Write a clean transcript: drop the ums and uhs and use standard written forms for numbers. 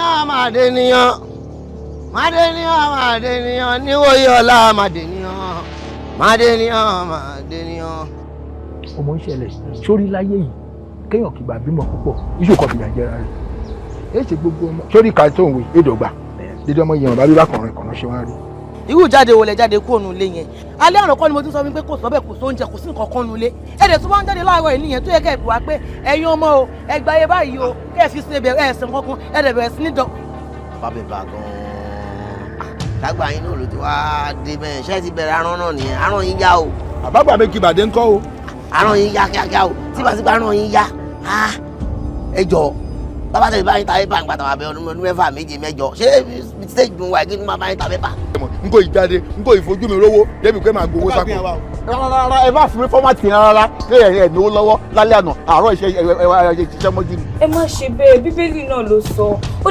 Màdèníyàn màdèníyàn màdèníyàn màdèníyàn níwòye ọ̀la màdèníyàn màdèníyàn màdèníyàn. ọmọ ń ṣẹlẹ̀ sórí láyé yìí kéèyàn kì bá bímọ púpọ̀ iṣu kan fìyà jẹra rẹ̀ èyí ṣe gbogbo ọmọ sórí ìka tó ń wé èdògbà dídí ọmọ yẹn bá bí bá kọrin kọ̀ọ̀nà ṣe wá rí. irú jáde wo lẹ jáde kúrò nílé yẹn alẹ́ àná kọ́ ni mo tún sọ wípé kò sọ́bẹ̀ kò sóúnjẹ kò sí nǹkan kan nílé ẹ̀dẹ̀ tó bá ń jáde láàárọ̀ yìí nìyẹn tó yẹ kẹ́ ẹ̀ pè wá pé ẹ̀yin ọmọ o ẹgbà ayé báyìí o kẹ́ ẹ̀ fi sin ẹbẹ̀ ẹ̀sìn kankan ẹ̀dẹ̀ bẹ̀rẹ̀ sí ní dán. bàbá gan-an lágbà yín náà ló ti wá dé bẹ́ẹ̀ ṣé ti bẹ̀rẹ̀ aràn náà nìyẹn aràn yín yá o. àbágbà mi kì bàdé ńkọ́ o. aràn yín yá kíákíá o síbàsíbà aràn yín yá ẹ jọ bàbá tẹ̀lé báyìí ta pépà nígbà táwọn abẹ́ ọdún mẹ́fà méje mẹ́jọ ṣé stage dùn wáyé kí ni máa báyìí ta pépà. n kò ìjáde n kò ìfojú mi rówó débi pé màá gbowó sáko. rárá ẹ má fún mi fọ́mátì rárá pé ẹ̀ náwó lọ́wọ́ lálẹ́ àná àárọ̀ iṣẹ́ mọ́jú ni. ẹ má ṣe bẹ́ẹ̀ bíbélì náà ló sọ